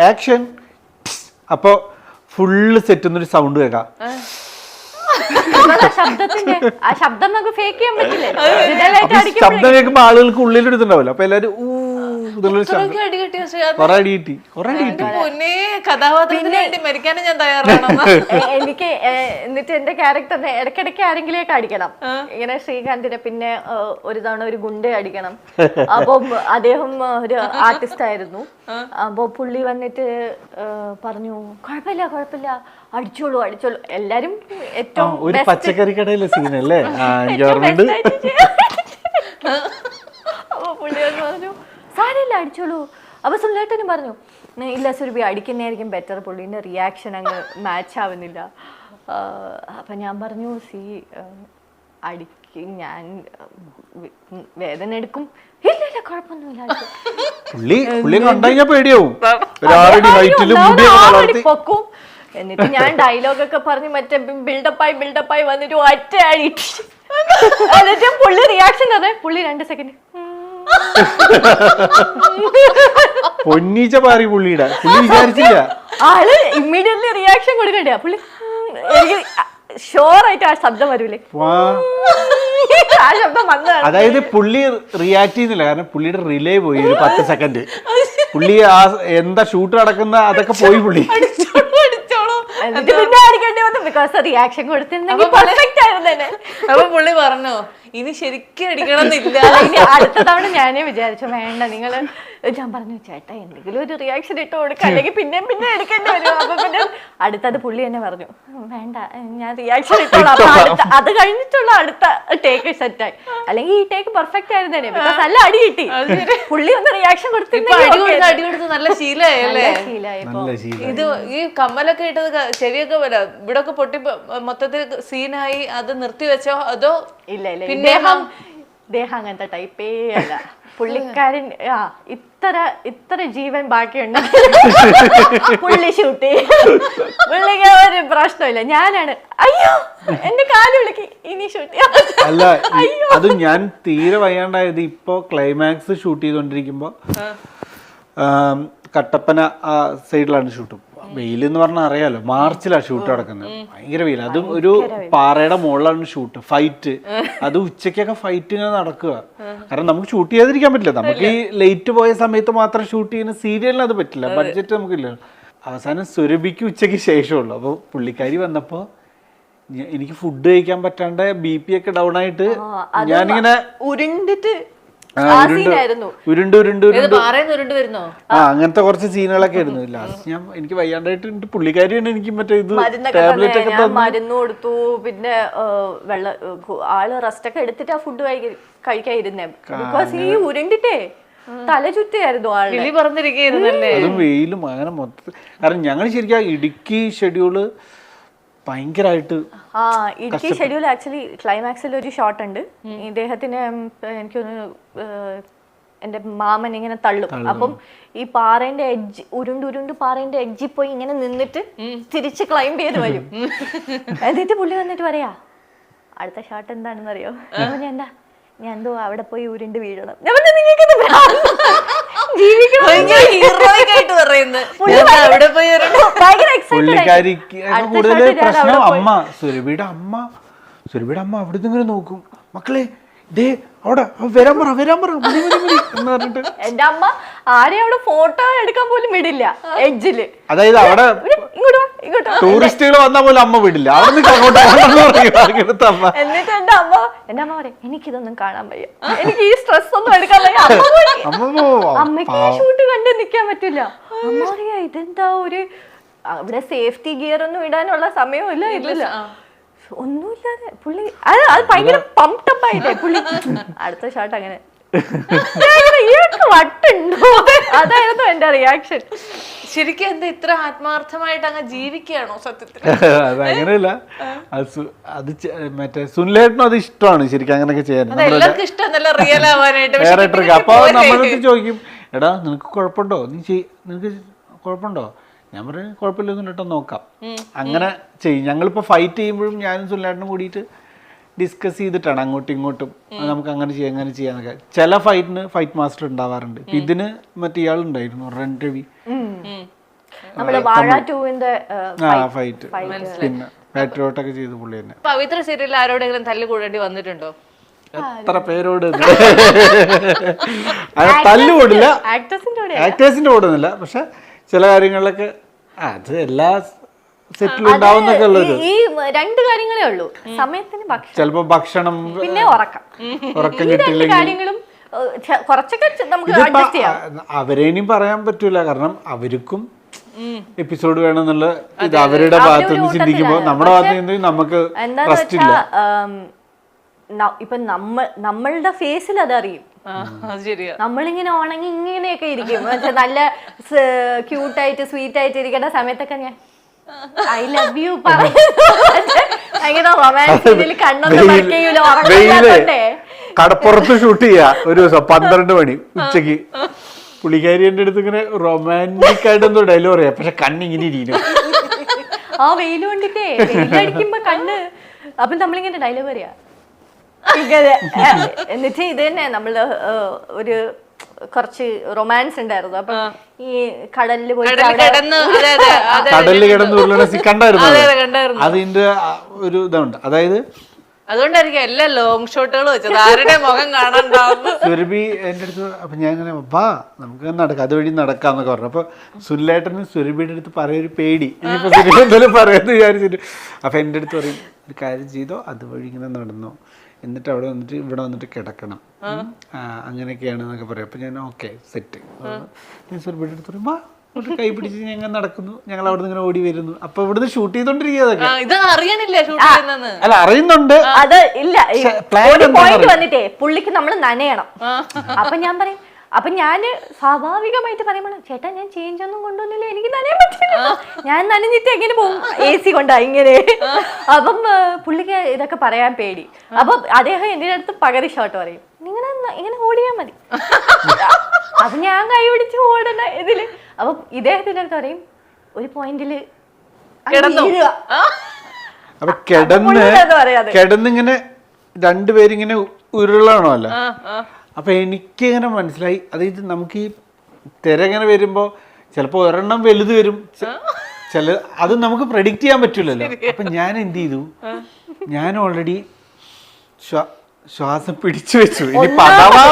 ആക്ഷൻ. അപ്പൊ ഫുള്ള് സെറ്റ് സൗണ്ട് കേൾക്കാം. ശബ്ദം നമുക്ക് ഫേക്ക് ചെയ്യാൻ പറ്റില്ല. ശബ്ദം കേൾക്കുമ്പോ ആളുകൾക്ക് ഉള്ളിലെടുത്തുണ്ടാവില്ല, അപ്പൊ എല്ലാരും എനിക്ക് എന്നിട്ട് എന്റെ ക്യാരക്ടറിനെ ഇടയ്ക്കിടയ്ക്ക് ആരെങ്കിലേക്ക് അടിക്കണം. ഇങ്ങനെ ശ്രീകാന്തിനെ പിന്നെ ഒരു തവണ ഒരു ഗുണ്ടയെ അടിക്കണം. അപ്പൊ അദ്ദേഹം ഒരു ആർട്ടിസ്റ്റ് ആയിരുന്നു. അപ്പൊ പുള്ളി വന്നിട്ട് പറഞ്ഞു, കുഴപ്പമില്ല, അടിച്ചോളൂ. എല്ലാരും ഏറ്റവും പച്ചക്കറി കടയിലെ സീനല്ലേ. അപ്പൊ പുള്ളി പറഞ്ഞു സാരമില്ല, അടിച്ചോളൂ. അപ്പൊ സുനിലേട്ടനും പറഞ്ഞു, ഇല്ല സുരഭി, അടിക്കുന്നതായിരിക്കും ബെറ്റർ, പുള്ളീന്റെ റിയാക്ഷൻ അങ്ങ് മാച്ച് ആവുന്നില്ല. അപ്പൊ ഞാൻ പറഞ്ഞു, അടിക്കും, ഞാൻ വേദന എടുക്കും. ഇല്ല കുഴപ്പമൊന്നുമില്ല. പൊക്കും. എന്നിട്ട് ഞാൻ ഡയലോഗൊക്കെ പറഞ്ഞ് മറ്റേ ബിൽഡപ്പായി വന്നിട്ട് ഒറ്റ അടി. എന്നിട്ട് പുള്ളി റിയാക്ഷൻ അതെ, പുള്ളി 2 സെക്കൻഡ് പൊന്നീച്ച പാറി പുള്ളിയുടെ. പുള്ളി വിചാരിച്ചില്ല, ആള് ഇമ്മീഡിയറ്റ്ലി റിയാക്ഷൻ കൊടുക്കണ്ടേ. പുള്ളി എനിക്ക് ഷുവറായിട്ട് ആ ശബ്ദം വരൂലേ, ആ ശബ്ദം വന്നതാണ്. അതായത് പുള്ളി റിയാക്ട് ചെയ്യുന്നില്ല, കാരണം പുള്ളിയുടെ റിലേ പോയി ഒരു 10 സെക്കൻഡ്. പുള്ളി എന്താ ഷൂട്ട് നടക്കുന്ന അതൊക്കെ പോയി പുള്ളി. പിന്നെ അടിക്കേണ്ടി വന്നു, ബിക്കോസ് റിയാക്ഷൻ കൊടുത്തിരുന്നെങ്കിൽ പെർഫെക്റ്റ് ആയിരുന്നു. അപ്പൊ പുള്ളി പറഞ്ഞു, ഇനി ശരിക്കും അടിക്കണം എന്നില്ല. അടുത്ത തവണ ഞാനേ വിചാരിച്ചു വേണ്ട, നിങ്ങള്. ഞാൻ പറഞ്ഞു, ചേട്ടാ എന്തെങ്കിലും ഒരു റിയാക്ഷൻ ഇട്ട് കൊടുക്കുക, അല്ലെങ്കിൽ പിന്നെ എടുക്കേണ്ടി വരും. അപ്പൊ പിന്നെ അടുത്തത് പുള്ളി തന്നെ പറഞ്ഞു, വേണ്ട ഞാൻ റിയാക്ഷൻ ഇട്ടോളാം. അത് കഴിഞ്ഞിട്ടുള്ള അടുത്ത ടേക്ക് സെറ്റായി, അല്ലെങ്കിൽ ഈ ടേക്ക് പെർഫെക്റ്റ് ആയിരുന്നേനെ, ബിക്കോസ് നല്ല അടി കിട്ടി. പുള്ളി ഒന്ന് റിയാക്ഷൻ കൊടുത്തിട്ട് അടി കൊടുത്ത് നല്ല ശീലമായല്ലേ. ശീലമായി. ഇത് ഈ കമ്മലൊക്കെ ഇട്ടത് ചെവിയൊക്കെ അടിയൊക്കെ വരാം ഇവിടെ ഒക്കെ പൊട്ടി മൊത്തത്തിൽ സീനായി അത് നിർത്തിവെച്ചോ അതോ ഇല്ല ഇല്ല പിന്നെ ഇദ്ദേഹം അങ്ങനത്തെ ടൈപ്പേ അല്ല. പുള്ളിക്കാരൻ ഇത്ര ജീവൻ ബാക്കിയുണ്ട് പുള്ളി ഷൂട്ട് ചെയ്യും. പുള്ളിക്ക് ഒരു പ്രശ്നമില്ല. ഞാനാണ് അയ്യോ എന്റെ കാല് വിളിക്ക് ഇനി ഷൂട്ട് ചെയ്യാം. അല്ല അത് ഞാൻ തീരെ വയ്യാണ്ടായത് ഇപ്പൊ ക്ലൈമാക്സ് ഷൂട്ട് ചെയ്തോണ്ടിരിക്കുമ്പോ കട്ടപ്പന ആ സൈഡിലാണ് ഷൂട്ട്. വെയിൽ എന്ന് പറഞ്ഞാൽ അറിയാലോ, മാർച്ചിലാണ് ഷൂട്ട് നടക്കുന്നത്. ഭയങ്കര വെയിൽ. അതും ഒരു പാറയുടെ മുകളിലാണ് ഷൂട്ട്. ഫൈറ്റ് അത് ഉച്ചക്കൊക്കെ ഫൈറ്റ് ഇങ്ങനെ നടക്കുക. കാരണം നമുക്ക് ഷൂട്ട് ചെയ്യാതിരിക്കാൻ പറ്റില്ല. നമുക്ക് ഈ ലേറ്റ് പോയ സമയത്ത് മാത്രം ഷൂട്ട് ചെയ്യുന്ന സീരിയലിന് അത് പറ്റില്ല, ബഡ്ജറ്റ് നമുക്കില്ല. അവസാനം സുരഭിക്ക് ഉച്ചയ്ക്ക് ശേഷമുള്ളു. അപ്പോൾ പുള്ളിക്കാരി വന്നപ്പോൾ എനിക്ക് ഫുഡ് കഴിക്കാൻ പറ്റാണ്ട് BP ഒക്കെ ഡൗൺ ആയിട്ട് ഞാനിങ്ങനെ ഉരുണ്ടിട്ട് ഉരുണ്ട് വരുന്നോ അങ്ങനത്തെ കുറച്ച് സീനുകളൊക്കെ ആയിരുന്നു. ലാസ്റ്റ് എനിക്ക് വയ്യാണ്ടായിട്ട് പുള്ളിക്കാരിയാണ് എനിക്ക് മറ്റേ ഇത് ടാബ്ലറ്റ് ഒക്കെ മരുന്ന് കൊടുത്തു. പിന്നെ ആള് റെസ്റ്റ് ഒക്കെ എടുത്തിട്ട് ആ ഫുഡ് കഴിക്കാതിരുന്നേ. ബിക്കോസ് ഈ ഉരുണ്ടിട്ടേ തല ചുറ്റിയായിരുന്നു ആള് പറഞ്ഞിരിക്കുന്നല്ലേ. അതും വെയിലും അങ്ങനെ മൊത്തത്തിൽ. കാരണം ഞങ്ങൾ ശരിക്കും ഇടുക്കി ഷെഡ്യൂള് ഭയങ്കരമായിട്ട് ഇടുക്കി ഷെഡ്യൂൾ ആക്ച്വലി ക്ലൈമാക്സിൽ ഒരു ഷോട്ട് ഉണ്ട്. ഇദ്ദേഹത്തിന് എനിക്കൊന്ന് എന്റെ മാമൻ ഇങ്ങനെ തള്ളും. അപ്പം ഈ പാറേന്റെ എഡ്ജ് ഉരുണ്ട് പാറേന്റെ എഡ്ജിൽ പോയി ഇങ്ങനെ നിന്നിട്ട് തിരിച്ച് ക്ലൈംബ് ചെയ്ത് വരും. എന്നിട്ട് പുള്ളി വന്നിട്ട് പറയാ അടുത്ത ഷോട്ട് എന്താണെന്ന് അറിയോ? ഞാൻ എന്തോ അവിടെ പോയി ഉരുണ്ട് വീഴണം. പുള്ളിക്കാരിക്ക് കൂടുതൽ പ്രശ്നം അമ്മ സുരഭിയുടെ അമ്മ അവിടെ ഇങ്ങനെ നോക്കും. മക്കളെ ദേ അവിടെ വരാൻ പറ എന്ന് പറഞ്ഞിട്ട് എന്റെ അമ്മ ആരെയും അവിടെ ഫോട്ടോ എടുക്കാൻ പോലും വിടില്ല എഡ്ജില്. അതായത് അവിടെ ടൂറിസ്റ്റുകൾ വന്നാൽ പോലും അമ്മ വിടില്ല. എന്നിട്ട് എന്റെ അമ്മ പറയും എനിക്കിതൊന്നും കാണാൻ വയ്യ, എനിക്ക് ഈ സ്ട്രെസ് ഒന്നും എടുക്കാൻ വയ്യ. അമ്മയ്ക്ക് ഈ ഷൂട്ട് കണ്ട് നിക്കാൻ പറ്റില്ല. അമ്മ പറയാ ഇതെന്താ ഒരു അവിടെ സേഫ്റ്റി ഗിയർ ഒന്നും ഇടാനുള്ള സമയമില്ല. ഇല്ല ഒന്നുമില്ലാതെ പുള്ളി അത് ഭയങ്കര പംപ്ടപ്പ് ആയിട്ടേ പുള്ളി അടുത്ത ഷോട്ട് അങ്ങനെ വട്ടുണ്ടോ. അതായിരുന്നു എന്റെ റിയാക്ഷൻ. ശരിക്കും എന്താ ഇത്ര ആത്മാർത്ഥമായിട്ട് അങ്ങ് ജീവിക്കുകയാണോ സത്യത്തിൽ? അതങ്ങനെയല്ല. അത് മറ്റേ സുനിലേട്ടനും അത് ഇഷ്ടമാണ് ശരിക്കും അങ്ങനെയൊക്കെ ചെയ്യാൻ. എല്ലാവർക്കും ഇഷ്ടം നല്ല റിയൽ ആവാനായിട്ട്. അപ്പൊ നമ്മളടുത്ത് ചോദിക്കും എടാ നിനക്ക് കുഴപ്പമുണ്ടോ, നിനക്ക് കുഴപ്പമുണ്ടോ? ഞാൻ പറയും കുഴപ്പമില്ലൊന്നും കേട്ടോ നോക്കാം. അങ്ങനെ ചെയ്യും. ഞങ്ങളിപ്പോൾ ഫൈറ്റ് ചെയ്യുമ്പോഴും ഞാനും സുനിലേട്ടനും കൂടിയിട്ട് ഡിസ്കസ് ചെയ്തിട്ടാണ് അങ്ങോട്ടും ഇങ്ങോട്ടും നമുക്ക് അങ്ങനെ ചെയ്യാന്നൊക്കെ. ചില ഫൈറ്റിന് ഫൈറ്റ് മാസ്റ്റർ ഉണ്ടാവാറുണ്ട്. ഇതിന് മറ്റേ ഇയാളുണ്ടായിരുന്നു റൺ രവി, ഫൈറ്റ് പിന്നെ പാട്രിയോട്ടൊക്കെ ചെയ്ത് പുള്ളി തന്നെ. പവിത്ര സീരിയലിൽ ആരോടെങ്കിലും തല്ല് കൂടേണ്ടി വന്നിട്ടുണ്ടോ? എത്ര പേരോട് തല്ലുകൂടില്ല, ആക്ടേഴ്സിന്റെ കൂടെ പക്ഷെ ചില കാര്യങ്ങളിലൊക്കെ അത് എല്ലാ സെറ്റിലും ഉണ്ടാവുന്നൊക്കെ ഉള്ളത്. ഈ രണ്ട് കാര്യങ്ങളേ ഉള്ളൂ, സമയത്തിന് ചിലപ്പോ ഭക്ഷണം പിന്നെ ഉറക്കം കിട്ടില്ലെങ്കിൽ കാര്യങ്ങളും കുറച്ചൊക്കെ നമുക്ക് അഡ്ജസ്റ്റ് ചെയ്യാം. അവരേനും പറയാൻ പറ്റൂല, കാരണം അവർക്കും എപ്പിസോഡ് വേണമെന്നുള്ള ഇത് അവരുടെ ഭാഗത്ത് നിന്ന് ചിന്തിക്കുമ്പോ നമ്മുടെ ഭാഗത്ത് നിന്ന് നമുക്ക് റെസ്റ്റ് ഇല്ല. ഇപ്പൊ നമ്മളുടെ ഫേസിൽ അതറിയും. നമ്മളിങ്ങനെ ഉണങ്ങി ഇങ്ങനെയൊക്കെ ഇരിക്കും. നല്ല ക്യൂട്ടായിട്ട് സ്വീറ്റ് ആയിട്ട് ഇരിക്കേണ്ട സമയത്തൊക്കെ ഞാൻ ഐ ലവ് യു ഭയങ്കര റൊമാൻസ് കണ്ണൊന്നും കടപ്പുറത്ത് ഷൂട്ട് ചെയ്യാ ഒരു ദിവസം 12 മണി ഉച്ചക്ക്. പുള്ളിക്കാരി എന്റെ അടുത്ത് ഇങ്ങനെ റൊമാൻറ്റിക് ആയിട്ടൊന്നും ഡയലോഗ് പറയാം, പക്ഷെ കണ്ണിങ്ങനെ ഇരിക്കും. ആ വെയിൽ കൊണ്ടിട്ടേ വെയിലടിക്കുമ്പോ കണ്ണ്. അപ്പൊ നമ്മളിങ്ങനെ ഡയലോഗ് പറയാ. എന്നിട്ട് ഇത് തന്നെ നമ്മള് ഒരു കുറച്ച് റൊമാൻസ് ഉണ്ടായിരുന്നു. അപ്പൊ ഈ കടലിൽ കിടന്ന് ഉരുളണ കണ്ടായിരുന്നു. അതിന്റെ ഒരു ഇതുണ്ട്. അതായത് അതുകൊണ്ടായിരിക്കും എല്ലാ ലോങ് ഷോട്ടുകളും വെച്ചത്, ആരുടെ മുഖം കാണാണ്ടാവും. സുരഭി എൻ്റെ അടുത്ത് അപ്പൊ ഞാൻ ഇങ്ങനെ വാ നമുക്ക് നടക്കാം, അതുവഴി നടക്കാന്നൊക്കെ പറഞ്ഞു. അപ്പൊ സുനിലേട്ടനും സുരഭിയുടെ അടുത്ത് പറയൊരു പേടി, ഇനിയിപ്പോ സുരഭി എന്തായാലും പറയാന്ന് വിചാരിച്ചിട്ട്. അപ്പൊ എൻ്റെ അടുത്ത് പറയും ഒരു കാര്യം ചെയ്തോ, അതുവഴി ഇങ്ങനെ നടന്നോ, എന്നിട്ട് അവിടെ വന്നിട്ട് ഇവിടെ വന്നിട്ട് കിടക്കണം, അങ്ങനെയൊക്കെയാണ് എന്നൊക്കെ പറയാം. അപ്പൊ ഞാൻ ഓക്കെ സെറ്റ്. ഞാൻ സുരഭിയുടെ അടുത്ത് പറയും വാ, കൈ പിടിച്ച് ഞങ്ങൾ നടക്കുന്നു, ഞങ്ങൾ അവിടെ നിന്ന് ഇങ്ങനെ ഓടി വരുന്നു. അപ്പൊ ഇവിടുന്ന് ഷൂട്ട് ചെയ്തോണ്ടിരിക്കുന്നതൊക്കെ അല്ല അറിയുന്നുണ്ട്. അത് ഇല്ല പോയിന്റ് വന്നിട്ടേ പുള്ളിക്ക് നമ്മൾ നനയണം. അപ്പൊ ഞാൻ പറയും അപ്പൊ ഞാൻ സ്വാഭാവികമായിട്ട് പറയുമ്പോൾ ചേട്ടാ ഞാൻ ചേഞ്ച് ഒന്നും കൊണ്ടുവന്നില്ല, എനിക്ക് നനയാൻ പറ്റില്ല, ഞാൻ നനഞ്ഞിട്ട് എങ്ങനെ പോകും, AC കൊണ്ടാ ഇങ്ങനെ. അപ്പം പുള്ളിക്ക് ഇതൊക്കെ പറയാൻ പേടി. അപ്പൊ അദ്ദേഹം എൻ്റെ അടുത്ത് പകുതി ഷോട്ട് പറയും, നിങ്ങൾ ഇങ്ങനെ ഓടിയാൽ മതി. അപ്പൊ ഞാൻ കൈ പിടിച്ച് ഓടണ ഇതില്. അപ്പൊ ഇദ്ദേഹത്തിന്റെ അടുത്ത് പറയും ഒരു പോയിന്റില് അപ്പൊ കിടന്നിങ്ങനെ രണ്ടുപേരിങ്ങനെ ഉരുളാണോ അല്ല. അപ്പൊ എനിക്കിങ്ങനെ മനസ്സിലായി, അതായത് നമുക്ക് ഈ തിര ഇങ്ങനെ വരുമ്പോ ചിലപ്പോ ഒരെണ്ണം വലുത് വരും, അത് നമുക്ക് പ്രഡിക്റ്റ് ചെയ്യാൻ പറ്റില്ലല്ലോ. അപ്പൊ ഞാൻ എന്ത് ചെയ്തു, ഞാൻ ഓൾറെഡി ശ്വാസം പിടിച്ചു വെച്ചു. ഇനിയിപ്പോ അഥവാ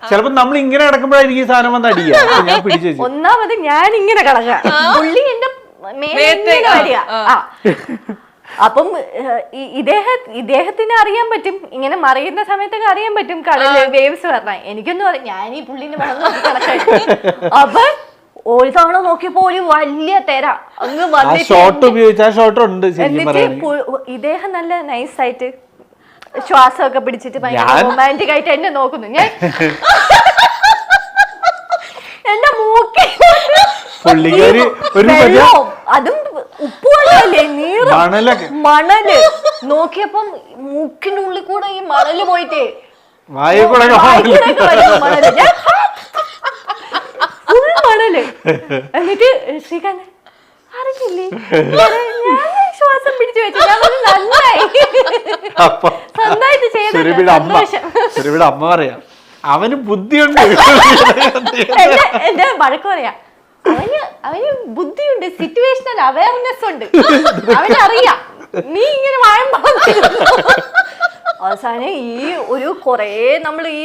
ചിലപ്പോ നമ്മൾ ഇങ്ങനെ കിടക്കുമ്പോഴായിരിക്കും ഈ സാധനം വന്ന് അടിക്കുക. ഞാൻ പിടിച്ചു വെച്ചു. ഒന്നാമത് ഞാൻ ഇങ്ങനെ കിടക്കുക, പുള്ളി എന്റെ മേലെ. അപ്പം ഇദ്ദേഹത്തിന് അറിയാൻ പറ്റും, ഇങ്ങനെ മറിയുന്ന സമയത്തൊക്കെ അറിയാൻ പറ്റും കടല് വേവ്സ് പറഞ്ഞാൽ. എനിക്കൊന്നും അറിയാം, ഞാൻ ഈ പുള്ളിന്റെ വെള്ളം നോക്കി കിടക്കായിരുന്നു. അപ്പൊ ഒരു തവണ നോക്കിയപ്പോ ഒരു വലിയ തെര അങ്ങ് എന്നിട്ട് ഇദ്ദേഹം നല്ല നൈസായിട്ട് ശ്വാസമൊക്കെ പിടിച്ചിട്ട് ഭയങ്കര റൊമാൻറ്റിക് ആയിട്ട് എന്നെ നോക്കുന്നു. ഞാൻ എന്റെ മൂക്കി അതും ഉപ്പുവെള്ളല്ലേ, നീറ് മണല് നോക്കിയപ്പം മൂക്കിന്റെ ഉള്ളിൽ കൂടെ ഈ മണല് പോയിട്ടേ ഫുൾ മണല്. എന്നിട്ട് ശ്രീകാന്ത് അറിഞ്ഞില്ലേ, ഞാൻ ശ്വാസം പിടിച്ചു വെച്ചു. ഞാൻ നന്നായി നന്നായിട്ട് ചെയ്ത അമ്മ പറയാ അവന് ബുദ്ധിയുണ്ട്. എന്റെ വഴക്ക് പറയാ, അവന് ബുദ്ധിയുണ്ട്, സിറ്റുവേഷണൽ അവയർനെസ് ഉണ്ട്, അവനറിയാം നീ ഇങ്ങനെ വാഴമ്പോ. അവസാനം ഈ ഒരു കൊറേ നമ്മൾ ഈ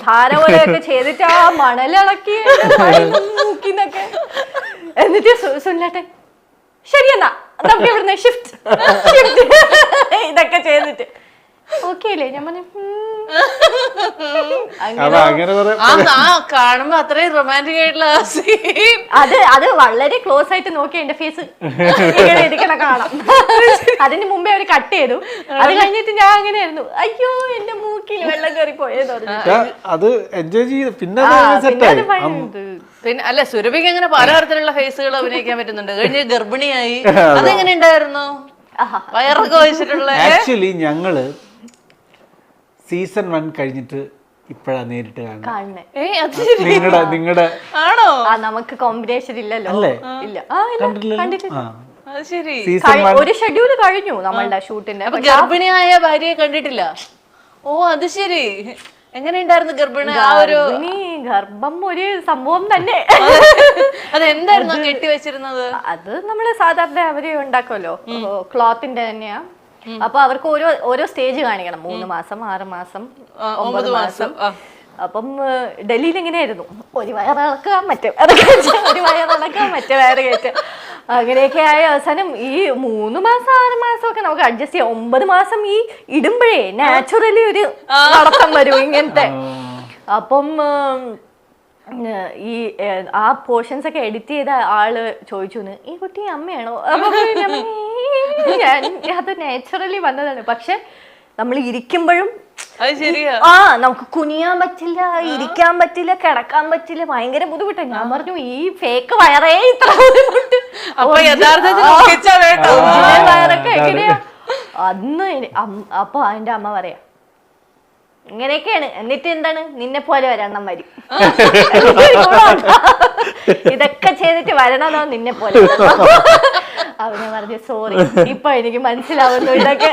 ധാരവലയൊക്കെ ചെയ്തിട്ട് ആ മണലിളക്കി മൂക്കിന്നൊക്കെ. എന്നിട്ട് സുനിലേട്ടൻ ശരിയെന്നാ നമുക്ക് ഇവിടുന്ന് ഷിഫ്റ്റ് ഇതൊക്കെ ചെയ്തിട്ട് ഓക്കെ അല്ലേ. ഞാൻ പറഞ്ഞു കാണുമ്പോ അത്രയും റൊമാൻറ്റിക് ആയിട്ടുള്ള അത് വളരെ ക്ലോസ് ആയിട്ട് നോക്കി എന്റെ ഫേസ് ഇങ്ങനെ ഇരിക്കണ കാണാം. അതിന് മുമ്പേ അവര് കട്ട് ചെയ്തു. അത് കഴിഞ്ഞിട്ട് ഞാൻ അങ്ങനെയായിരുന്നു, അയ്യോ എന്റെ മൂക്കിൽ വെള്ളം കയറി പോയെന്ന് പറഞ്ഞു. പിന്നെ അല്ല, സുരഭിക്ക് അങ്ങനെ പലതരത്തിലുള്ള ഫേസുകൾ അഭിനയിക്കാൻ പറ്റുന്നുണ്ട്. കഴിഞ്ഞ് ഗർഭിണിയായി, അതെങ്ങനെ ഉണ്ടായിരുന്നു, വയറൊക്കെ വെച്ചിട്ടുള്ള. ആക്ച്വലി ഞങ്ങള് സീസൺ 1 കഴിഞ്ഞിട്ട് ഇപ്പഴാ നേരിട്ട് കാണുന്നത്. നിങ്ങളുടെ ആണോ? നമുക്ക് കോമ്പിനേഷൻ ഇല്ലല്ലോ. ഇല്ല, ഒരു ഷെഡ്യൂൾ കഴിഞ്ഞു നമ്മളുടെ ഷൂട്ടിന്റെ. ഗർഭിണിയായ ഭാര്യയെ കണ്ടിട്ടില്ല. ഓ അത് ശരി. എങ്ങനെയുണ്ടായിരുന്നു ഗർഭിണി? ഗർഭം ഒരു സംഭവം തന്നെ. അതെന്തായിരുന്നു കെട്ടിവെച്ചിരുന്നത്? അത് നമ്മള് സാധാരണ അവര് ഉണ്ടാക്കുമല്ലോ, ക്ലോത്തിന്റെ തന്നെയാ. അപ്പൊ അവർക്ക് ഓരോ സ്റ്റേജ് കാണിക്കണം, 3 മാസം 6 മാസം 9 മാസം. അപ്പം ഡൽഹിയിൽ എങ്ങനെയായിരുന്നു, ഒരു വയറിളക്കുക മറ്റേ ഒരു വയറിളക്കുക മറ്റേ വയറ് കയറ്റുക, അങ്ങനെയൊക്കെ ആയ അവസാനം ഈ 3 മാസം 6 മാസം ഒക്കെ നമുക്ക് അഡ്ജസ്റ്റ് ചെയ്യാം. 9 മാസം ഈ ഇടുമ്പോഴേ നാച്ചുറലി ഒരു നടത്തം വരും ഇങ്ങനത്തെ. അപ്പം ഈ ആ പോർഷൻസ് ഒക്കെ എഡിറ്റ് ചെയ്ത ആള് ചോദിച്ചു, ഈ കുട്ടി അമ്മയാണോ? അപ്പൊ അത് നാച്ചുറലി വന്നതാണ്. പക്ഷെ നമ്മൾ ഇരിക്കുമ്പോഴും നമുക്ക് കുനിയാൻ പറ്റില്ല, ഇരിക്കാൻ പറ്റില്ല, കിടക്കാൻ പറ്റില്ല, ഭയങ്കര ബുദ്ധിമുട്ടാണ്. ഞാൻ പറഞ്ഞു ഈ ഫേക്ക് വയറേ ഇത്ര ബുദ്ധിമുട്ട്, വയറൊക്കെ എങ്ങനെയാ അന്ന്. അപ്പൊ അതിന്റെ അമ്മ പറയാ ഇങ്ങനെയൊക്കെയാണ്, എന്നിട്ട് എന്താണ് നിന്നെ പോലെ വരണം വരും, ഇതൊക്കെ ചെയ്തിട്ട് വരണോ നിന്നെ പോലെ. അവനെ പറഞ്ഞു സോറി, ഇപ്പൊ എനിക്ക് മനസ്സിലാവുന്നു ഇതൊക്കെ.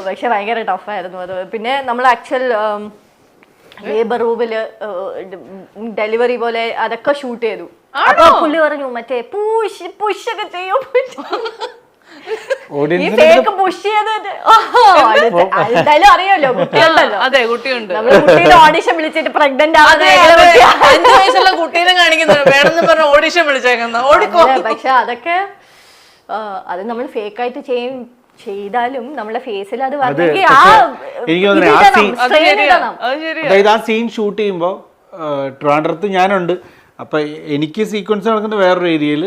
പക്ഷെ ഭയങ്കര ടഫായിരുന്നു അത്. പിന്നെ നമ്മൾ ആക്ച്വൽ ലേബർ റൂമില് ഡെലിവറി പോലെ അതൊക്കെ ഷൂട്ട് ചെയ്തു. അപ്പൊ പുള്ളി പറഞ്ഞു മറ്റേ പുഷൊക്കെ ചെയ്യോ, എന്തായാലും അറിയാലോ കുട്ടിയുണ്ടല്ലോ. അതെ കുട്ടിയുണ്ട്. നമ്മള് കുട്ടിയുടെ ഓഡിഷൻ വിളിച്ചിട്ട് പ്രഗ്നന്റ് ആവുന്ന 5 വയസ്സുള്ള കുട്ടീനെ കാണിക്കുന്നുണ്ട്, വേണമെന്ന് പറഞ്ഞ ഓഡിഷൻ വിളിച്ചേക്കുന്ന. പക്ഷെ അതൊക്കെ അത് നമ്മൾ ഫേക്ക് ആയിട്ട് ചെയ്താലും നമ്മളെ ഫേസിൽ അത് വന്നെങ്കിൽ അതായത് ആ സീൻ ഷൂട്ട് ചെയ്യുമ്പോ ട്രിവാൻഡ്രത്ത് ഞാനുണ്ട്. അപ്പം എനിക്ക് സീക്വൻസ് നടക്കുന്ന വേറൊരു ഏരിയയിൽ.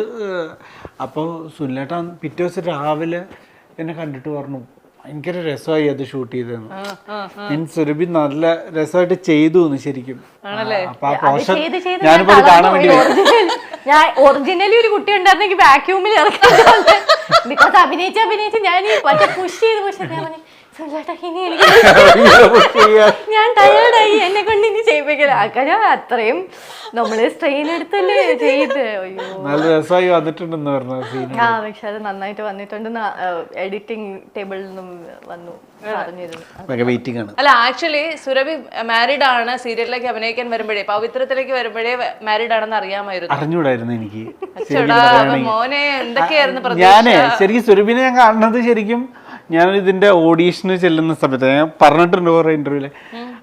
അപ്പോൾ സുനിലേട്ടൻ പിറ്റേ ദിവസം രാവിലെ എന്നെ കണ്ടിട്ട് പറഞ്ഞു ഭയങ്കര രസമായി അത് ഷൂട്ട് ചെയ്തതെന്ന്. മീൻസ് സുരഭി നല്ല രസമായിട്ട് ചെയ്തു ശരിക്കും. അപ്പൊ ആ പോർഷൻ ഞാനിപ്പോ അത് കാണാൻ വേണ്ടി ഞാൻ ഒറിജിനലി ഒരു കുട്ടി ഉണ്ടായിരുന്നെങ്കിൽ വാക്യൂമിൽ ഇറക്കാൻ, ബിക്കോസ് അഭിനയിച്ച് ഞാൻ മറ്റേ പുഷ് ചെയ്ത് ഞാൻ പറഞ്ഞു ഇനി എനിക്ക് ഞാൻ ടയേർഡായി, എന്നെ കൊണ്ട് ഇനി ചെയ്യിപ്പിക്കില്ല. കാരണം അത്രയും നമ്മള് സ്ട്രെയിൻ എടുത്തല്ലേ ചെയ്ത്. അയ്യോ നല്ല രസമായി വന്നിട്ടുണ്ടെന്ന് പറഞ്ഞ സീൻ. പക്ഷെ അത് നന്നായിട്ട് വന്നിട്ടുണ്ട്. എഡിറ്റിംഗ് ടേബിളിൽ നിന്നും വന്നു പറഞ്ഞിരുന്നു. വെയിറ്റിംഗ് ആണ്. അല്ല ആക്ച്വലി സുരഭി മാരീഡ് ആണ്. സീരിയലിലേക്ക് അഭിനയിക്കാൻ വരുമ്പോഴേ, പവിത്രത്തിലേക്ക് വരുമ്പോഴേ മാരീഡ് ആണെന്ന് അറിയാമായിരുന്നു. അറിഞ്ഞൂടായിരുന്നു എനിക്ക്. മോനെ എന്തൊക്കെയായിരുന്നു ഞാനേ ശരിക്കും സുരഭിനെ ഞാൻ കാണുന്നത് ശരിക്കും ഞാൻ ഇതിന്റെ ഓഡീഷന് ചെല്ലുന്ന സമയത്ത് ഞാൻ പറഞ്ഞിട്ടുണ്ട് കുറെ ഇന്റർവ്യൂല്.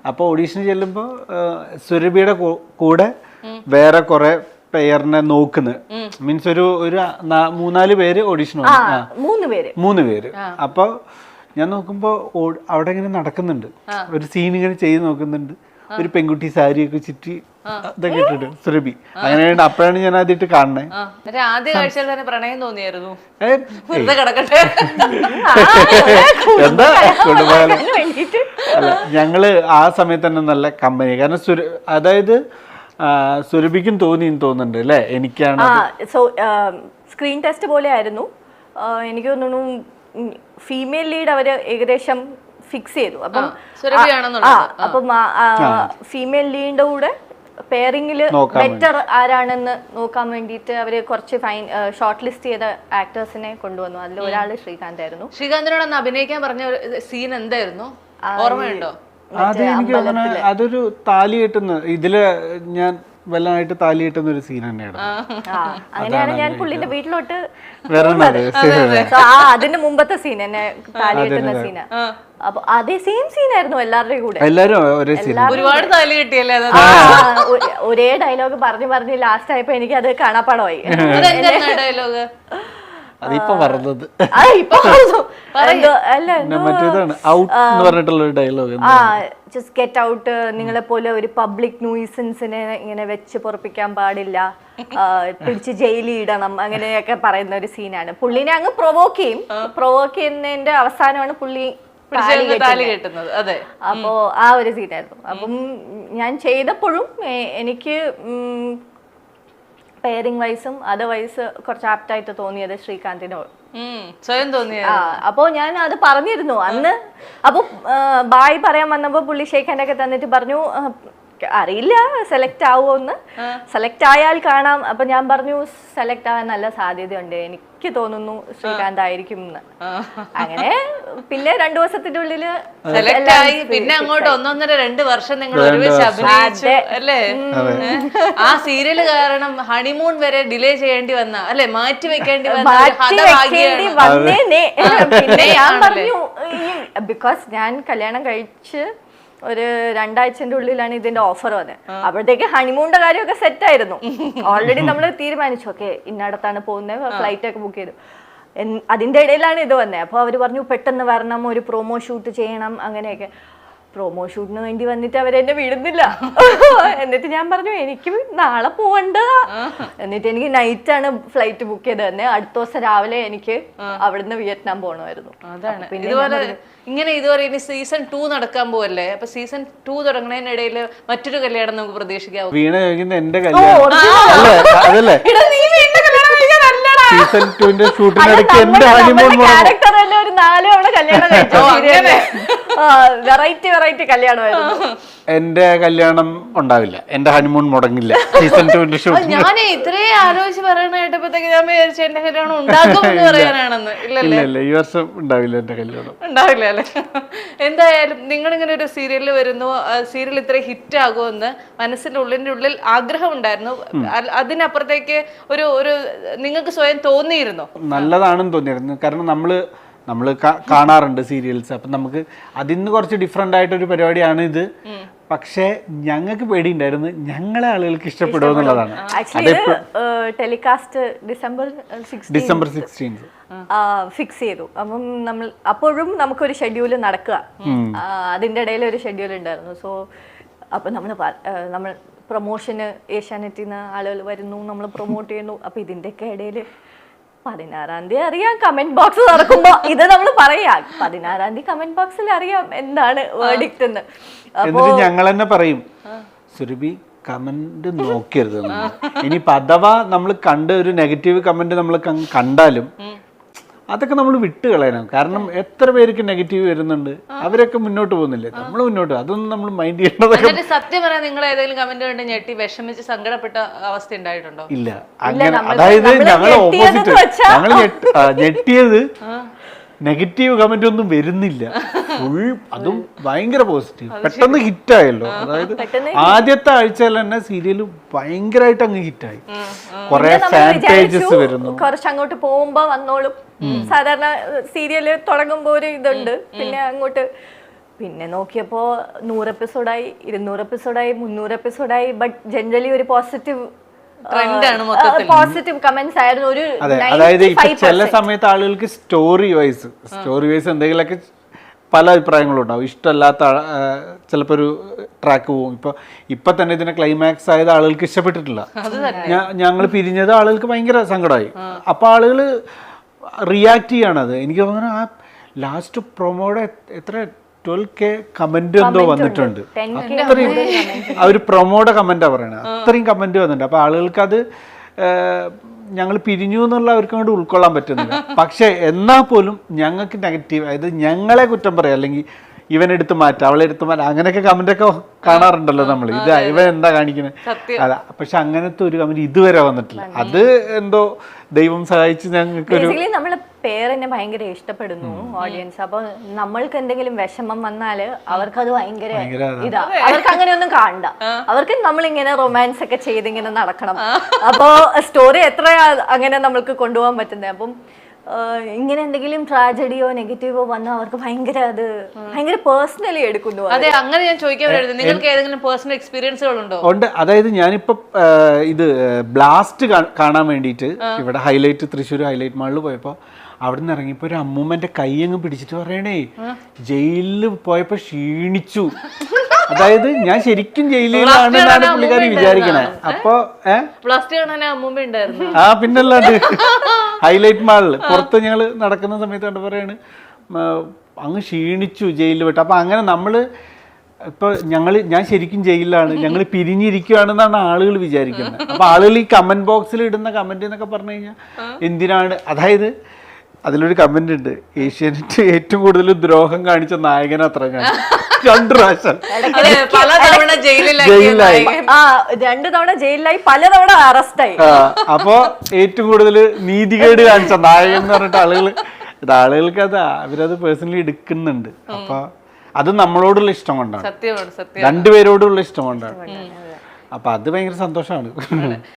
അപ്പൊ ഓഡീഷന് ചെല്ലുമ്പോ സുരഭിയുടെ കൂടെ വേറെ കുറെ പേരിനെ നോക്കുന്നത്, മീൻസ് ഒരു 3-4 പേര് ഓഡീഷൻ വന്നു, 3 പേര്. അപ്പൊ ഞാൻ നോക്കുമ്പോ അവിടെ ഇങ്ങനെ നടക്കുന്നുണ്ട്, ഒരു സീൻ ഇങ്ങനെ ചെയ്ത് നോക്കുന്നുണ്ട്. ഒരു പെൺകുട്ടി സാരിയൊക്കെ ചുറ്റി ഇതൊക്കെ ഇട്ടിട്ട് സുരഭി. അങ്ങനെയാണ് അപ്പോഴാണ് ഞാൻ ആദ്യമായിട്ട് കാണണേ. ആദ്യ കാഴ്ചയിൽ തന്നെ പ്രണയം തോന്നിയായിരുന്നു. എന്താ കൊണ്ടുപോയാലോ. അല്ല ഞങ്ങള് ആ സമയത്ത് തന്നെ നല്ല കമ്പനി. കാരണം അതായത് സുരഭിക്കും തോന്നുന്നുണ്ട് അല്ലേ എനിക്കാണ്. സ്ക്രീൻ ടെസ്റ്റ് പോലെ ആയിരുന്നു. എനിക്ക് തോന്നുന്നു ഫീമെയിൽ ലീഡ് അവര് ഏകദേശം ഫിക്സ് ചെയ്തു. അപ്പം ഫീമെയിൽ ലീഡിന്റെ കൂടെ പെയറിംഗില് ബെറ്റർ ആരാണെന്ന് നോക്കാൻ വേണ്ടിയിട്ട് അവര് കുറച്ച് ഷോർട്ട് ലിസ്റ്റ് ചെയ്ത ആക്ടേഴ്സിനെ കൊണ്ടുവന്നു. അതിൽ ഒരാള് ശ്രീകാന്ത് ആയിരുന്നു. ശ്രീകാന്തിനോട് അന്ന് അഭിനയിക്കാൻ പറഞ്ഞ സീൻ എന്തായിരുന്നു, ഓർമ്മയുണ്ടോ? അത് എനിക്ക് അതൊരു താലി കെട്ടുന്ന, ഇതില് ഞാൻ വല്ലായിട്ട് താലി കെട്ടുന്ന ഒരു സീൻ തന്നെയാണ്. അങ്ങനെയാണ് ഞാൻ പുള്ളിന്റെ വീട്ടിലോട്ട് വരണത്. അതിന്റെ മുമ്പത്തെ സീൻ എന്നെ താലി കെട്ടുന്ന സീനാ. അപ്പൊ അതേ സെയിം സീനായിരുന്നു എല്ലാവരുടെയും കൂടെ. എല്ലാരും ഒരേ സീൻ, ഒരുപാട് താലി കിട്ടിയല്ലേ? ഒരേ ഡയലോഗ് പറഞ്ഞ് ലാസ്റ്റ് ആയപ്പോ എനിക്ക് അത് കാണാപ്പാടമായി. ഡയലോഗ് അതിപ്പോ പറഞ്ഞത് മറ്റേതാണ് ഔട്ട് എന്ന് പറഞ്ഞിട്ടുള്ള ഒരു ഡയലോഗ്. ജസ്റ്റ് ഗെറ്റ് ഔട്ട്, നിങ്ങളെ പോലെ ഒരു പബ്ലിക് ന്യൂസൻസിനെ ഇങ്ങനെ വെച്ച് പൊറപ്പിക്കാൻ പാടില്ല, പിടിച്ച് ജയിലിൽ ഇടണം, അങ്ങനെയൊക്കെ പറയുന്ന ഒരു സീനാണ്. പുള്ളിനെ അങ്ങ് പ്രൊവോക്ക് ചെയ്യുന്നതിന്റെ അവസാനമാണ് പുള്ളി താലി കെട്ടുന്നത്. അതെ, അപ്പോ ആ ഒരു സീനായിരുന്നു. അപ്പം ഞാൻ ചെയ്തപ്പോഴും എനിക്ക് പെയറിംഗ് വൈസും അതർവൈസ് കുറച്ച് ആപ്റ്റായിട്ട് തോന്നിയത് ശ്രീകാന്തിനോട് സ്വയം തോന്നിയ. അപ്പോ ഞാൻ അത് പറഞ്ഞിരുന്നു അന്ന്. അപ്പൊ ബായ് പറയാൻ വന്നപ്പോ പുള്ളി ഷേക്ക് ഹാൻഡ് ഒക്കെ തന്നിട്ട് പറഞ്ഞു അറിയില്ല സെലക്ട് ആവുമോന്ന്, സെലക്ട് ആയാൽ കാണാം. അപ്പൊ ഞാൻ പറഞ്ഞു സെലക്ട് ആവാൻ നല്ല സാധ്യതയുണ്ട്, എനിക്ക് തോന്നുന്നു ശ്രീകാന്ത് ആയിരിക്കും എന്ന്. അങ്ങനെ പിന്നെ 2 ദിവസത്തിന്റെ ഉള്ളില് സെലക്ട് ആയി. പിന്നെ അങ്ങോട്ട് 1.5-2 വർഷം നിങ്ങൾ ഒരുമിച്ച് അഭിനയിച്ചു അല്ലേ? ആ സീരിയല് കാരണം ഹണിമൂൺ വരെ ഡിലേ ചെയ്യേണ്ടി വന്ന അല്ലെ, മാറ്റി വെക്കേണ്ടി വന്നേനെ. പിന്നെ ഞാൻ പറഞ്ഞു ബിക്കോസ് ഞാൻ കല്യാണം കഴിച്ച് ഒരു 2 ആഴ്ചന്റെ ഉള്ളിലാണ് ഇതിന്റെ ഓഫർ വന്നത്. അപ്പോഴത്തേക്ക് ഹണിമൂണിന്റെ കാര്യമൊക്കെ സെറ്റ് ആയിരുന്നു. ഓൾറെഡി നമ്മൾ തീരുമാനിച്ചു, ഓക്കെ ഇന്നടത്താണ് പോകുന്നത്, ഫ്ലൈറ്റ് ഒക്കെ ബുക്ക് ചെയ്തു. അതിന്റെ ഇടയിലാണ് ഇത് വന്നത്. അപ്പോൾ അവർ പറഞ്ഞു പെട്ടെന്ന് വരണം, ഒരു പ്രൊമോ ഷൂട്ട് ചെയ്യണം, അങ്ങനെയൊക്കെ. പ്രൊമോ ഷൂട്ടിന് വേണ്ടി വന്നിട്ട് അവരെന്നെ വിടുന്നില്ല. എന്നിട്ട് ഞാൻ പറഞ്ഞു എനിക്ക് നാളെ പോവണ്ടതാ. എന്നിട്ട് എനിക്ക് നൈറ്റാണ് ഫ്ലൈറ്റ് ബുക്ക് ചെയ്ത് തന്നെ. അടുത്ത ദിവസം രാവിലെ എനിക്ക് അവിടുന്ന് വിയറ്റ്നാം പോകണമായിരുന്നു. അതാണ് ഇതുപോലെ ഇങ്ങനെ ഇതുവരെ ഇനി സീസൺ 2 നടക്കാൻ പോവല്ലേ? അപ്പൊ സീസൺ 2 തുടങ്ങുന്നതിനിടയിൽ മറ്റൊരു കല്യാണം നമുക്ക് പ്രതീക്ഷിക്കാവൂ. വീണ ചോദിക്കുന്ന എന്റെ കല്യാണം അതല്ലേ? സീസൺ 2ന്റെ ഷൂട്ടിനിടയ്ക്ക് എന്റെ ഹണിമൂൺ ക്യാരക്ടർ തന്നെ ഒരു 4 തവണ കല്യാണം കഴിച്ചു. വെറൈറ്റി കല്യാണമായിരുന്നു. എന്റെ കല്യാണം ഉണ്ടാവില്ല, എന്റെ ഹണിമൂൺ മുടങ്ങില്ല സീസൺ 2ന്റെ ഷൂട്ട്. ഞാൻ ഇത്രയും ആലോചിച്ച് പറയണ കേട്ടപ്പോഴത്തേക്ക് ഞാൻ വിചാരിച്ചു എന്റെ കല്യാണം ഉണ്ടാക്കും എന്ന് പറയാനാണെന്ന്. ഇല്ലല്ലേ, ഈ വർഷം ഉണ്ടാവില്ല എന്റെ കല്യാണം. ഉണ്ടാവില്ല അല്ലെ? എന്തായാലും നിങ്ങളിങ്ങനെ ഒരു സീരിയലിൽ വരുന്നു, സീരിയൽ ഇത്ര ഹിറ്റ് ആകുമെന്ന് മനസ്സിന്റെ ഉള്ളിൽ ആഗ്രഹം ഉണ്ടായിരുന്നു. അതിനപ്പുറത്തേക്ക് ഒരു നിങ്ങൾക്ക് സ്വയം തോന്നിയിരുന്നു നല്ലതാണെന്ന് തോന്നിയിരുന്നു. കാരണം നമ്മൾ കാണാറുണ്ട് സീരിയൽസ്, അപ്പം നമുക്ക് അതിന്ന് കുറച്ച് ഡിഫറെന്റ് ആയിട്ടൊരു പരിപാടിയാണ് ഇത്. പക്ഷെ ഞങ്ങൾക്ക് പേടിയുണ്ടായിരുന്നു ഞങ്ങളെ ആളുകൾക്ക് ഇഷ്ടപ്പെടുമെന്നുള്ളതാണ്. ടെലികാസ്റ്റ് ഡിസംബർ 16 ഫിക്സ് ചെയ്തു. അപ്പം അപ്പോഴും നമുക്കൊരു ഷെഡ്യൂൾ നടക്കുക, അതിൻ്റെ ഇടയിൽ ഒരു ഷെഡ്യൂൾ ഉണ്ടായിരുന്നു. സോ അപ്പം നമ്മൾ പ്രൊമോഷന് ഏഷ്യാനെറ്റിൽ നിന്ന് ആളുകൾ വരുന്നു, നമ്മൾ പ്രൊമോട്ട് ചെയ്യുന്നു. അപ്പം ഇതിൻ്റെയൊക്കെ ഇടയിൽ 16-ാം തീയതി അറിയാം കമന്റ് ബോക്സ് തുറക്കുമ്പോ ഇത് നമ്മൾ പറയാ 16-ാം തീയതി കമന്റ് ബോക്സിൽ അറിയാം എന്താണ് വേർഡിക്റ്റ് എന്ന്. എന്നിട്ട് ഞങ്ങൾ തന്നെ പറയും സുരഭി കമന്റ് നോക്കരുത് എന്ന്. ഇനിയിപ്പോ അഥവാ നമ്മൾ കണ്ട ഒരു നെഗറ്റീവ് കമന്റ് നമ്മൾ കണ്ടാലും അതൊക്കെ നമ്മൾ വിട്ട് കളയണം. കാരണം എത്ര പേർക്ക് നെഗറ്റീവ് വരുന്നുണ്ട്, അവരൊക്കെ മുന്നോട്ട് പോകുന്നില്ലേ, നമ്മൾ മുന്നോട്ട്, അതൊന്നും നമ്മൾ മൈൻഡ് ചെയ്യേണ്ടതൊക്കെ എന്നിട്ട് സത്യം പറയാൻ നിങ്ങൾ ഏതെങ്കിലും കമന്റ് കണ്ട് ഞെട്ടി വിഷമിച്ച് സങ്കടപ്പെട്ട അവസ്ഥ ഉണ്ടായിട്ടുണ്ടോ? ഇല്ല. അങ്ങനെ അതായത് ഞങ്ങൾ ഓപ്പോസിറ്റ്, ഞങ്ങൾ ഞെട്ടിയത് നെഗറ്റീവ് കമന്റ് ഒന്നും വരുന്നില്ല, ഫുൾ അതും ഭയങ്കര പോസിറ്റീവ്, പെട്ടെന്ന് ഹിറ്റായല്ലോ. അതായത് ആദ്യത്തെ ആഴ്ചയിൽ തന്നെ സീരിയൽ ഭയങ്കരമായിട്ട് അങ്ങ് ഹിറ്റായി. കുറെ ഫാൻ പേജസ് വരുന്നു, കുറച്ച് അങ്ങോട്ട് പോകുമ്പോ വന്നോളും. സാധാരണ സീരിയല് തുടങ്ങുമ്പോ ഒരു ഇതുണ്ട്, പിന്നെ അങ്ങോട്ട് പിന്നെ നോക്കിയപ്പോ 100 എപ്പിസോഡായി, 200 എപ്പിസോഡായി, 300 എപ്പിസോഡായി. ബട്ട് ജനറലി ഒരു പോസിറ്റീവ് കമന്റ്സ് ആയിരുന്നു. ഒരു അതായത് ഇപ്പൊ ചില സമയത്ത് ആളുകൾക്ക് സ്റ്റോറി വൈസ് എന്തെങ്കിലുമൊക്കെ പല അഭിപ്രായങ്ങളും ഉണ്ടാവും. ഇഷ്ടമല്ലാത്ത ചിലപ്പോൾ ഒരു ട്രാക്ക് പോകും. ഇപ്പൊ തന്നെ ഇതിന്റെ ക്ലൈമാക്സ് ആയത് ആളുകൾക്ക് ഇഷ്ടപ്പെട്ടിട്ടില്ല. ഞങ്ങൾ പിരിഞ്ഞത് ആളുകൾക്ക് ഭയങ്കര സങ്കടമായി. അപ്പൊ ആളുകൾ റിയാക്ട് ചെയ്യാണത്. എനിക്ക് തോന്നുന്നു ആ ലാസ്റ്റ് പ്രൊമോയുടെ എത്ര 12K കമന്റ് എന്തോ വന്നിട്ടുണ്ട്. അത്രയും ആ ഒരു പ്രൊമോയുടെ കമന്റാ പറയണത്, അത്രയും കമന്റ് വന്നിട്ടുണ്ട്. അപ്പൊ ആളുകൾക്ക് അത് ഞങ്ങൾ പിരിഞ്ഞു എന്നുള്ള അവർക്ക് അങ്ങോട്ട് ഉൾക്കൊള്ളാൻ പറ്റുന്നില്ല. പക്ഷെ എന്നാൽ പോലും ഞങ്ങൾക്ക് നെഗറ്റീവ്, അതായത് ഞങ്ങളെ കുറ്റം പറയാം, അല്ലെങ്കിൽ ഇവനെടുത്ത് മാറ്റാം, അവളെ എടുത്ത് മാറ്റാം, അങ്ങനെയൊക്കെ കമന്റൊക്കെ കാണാറുണ്ടല്ലോ നമ്മൾ. ഇത് ഇവൻ എന്താ കാണിക്കുന്നത്, അതാ. പക്ഷെ അങ്ങനത്തെ ഒരു കമന്റ് ഇതുവരെ വന്നിട്ടില്ല. അത് എന്തോ ദൈവം സഹായിച്ച് ഞങ്ങൾക്ക് ഒരു നമ്മളെ പേരെന്നെ ഭയങ്കര ഇഷ്ടപ്പെടുന്നു ഓഡിയൻസ്. അപ്പൊ നമ്മൾക്ക് എന്തെങ്കിലും വിഷമം വന്നാല് അവർക്കത് ഭയങ്കര ഇതാ. അവർക്ക് അങ്ങനെയൊന്നും കാണണ്ട, അവർക്ക് നമ്മളിങ്ങനെ റൊമാൻസ് ഒക്കെ ചെയ്ത് ഇങ്ങനെ നടക്കണം. അപ്പൊ സ്റ്റോറി എത്ര അങ്ങനെ നമ്മൾക്ക് കൊണ്ടുപോകാൻ പറ്റുന്നത്. അപ്പം ഇങ്ങനെ എന്തെങ്കിലും ട്രാജഡിയോ നെഗറ്റീവോ വന്നാൽ അവർക്ക് ഭയങ്കര പേഴ്സണലി എടുക്കുന്നു. അതെ, അങ്ങനെ ഞാൻ ചോദിക്കാൻ വരുന്നത്, നിങ്ങൾക്ക് ഏതെങ്കിലും പേഴ്സണൽ എക്സ്പീരിയൻസുകൾ ഉണ്ടോ? ഉണ്ട്. അതായത് ഞാനിപ്പോ ഇത് ബ്ലാസ്റ്റ് കാണാൻ വേണ്ടിയിട്ട് ഇവിടെ ഹൈലൈറ്റ്, തൃശ്ശൂർ ഹൈലൈറ്റ് മാളിൽ പോയപ്പോ അവിടെ നിന്ന് ഇറങ്ങിയപ്പോ ഒരു അമ്മൂമ്മന്റെ കൈ അങ്ങ് പിടിച്ചിട്ട് പറയണേ ജയിലിൽ പോയപ്പോ ക്ഷീണിച്ചു. അതായത് ഞാൻ ശരിക്കും ജയിലിലാണെന്നാണ് പുള്ളിക്കാരി വിചാരിക്കണേ. അപ്പൊ പിന്നല്ലാണ്ട് ഹൈലൈറ്റ് മാളില് പുറത്ത് ഞങ്ങള് നടക്കുന്ന സമയത്ത് കണ്ട് പറയാണ് അങ്ങ് ക്ഷീണിച്ചു ജയിലിൽ വിട്ട്. അപ്പൊ അങ്ങനെ നമ്മള് ഇപ്പൊ ഞാൻ ശരിക്കും ജയിലിലാണ്, ഞങ്ങൾ പിരിഞ്ഞിരിക്കുകയാണെന്നാണ് ആളുകൾ വിചാരിക്കുന്നത്. അപ്പൊ ആളുകൾ ഈ കമന്റ് ബോക്സിൽ ഇടുന്ന കമന്റ് എന്നൊക്കെ പറഞ്ഞു കഴിഞ്ഞാൽ എന്തിനാണ്, അതായത് അതിലൊരു കമന്റ് ഉണ്ട്, ഏഷ്യാനെറ്റ് ഏറ്റവും കൂടുതൽ ദ്രോഹം കാണിച്ച നായകനത്ര ഞാൻ 2 പ്രാവശ്യം ജയിലിലായി, 2 തവണ ജയിലിലായി, പലതവണ അറസ്റ്റായി. അപ്പൊ ഏറ്റവും കൂടുതൽ നീതികേട് കാണിച്ച നായകൻ എന്ന് പറഞ്ഞിട്ട് ആളുകൾക്ക് അവരത് പേഴ്സണലി എടുക്കുന്നുണ്ട്. അപ്പൊ അത് നമ്മളോടുള്ള ഇഷ്ടം കൊണ്ടാണ്, രണ്ടുപേരോടുള്ള ഇഷ്ടം കൊണ്ടാണ്. അപ്പൊ അത് ഭയങ്കര സന്തോഷമാണ്.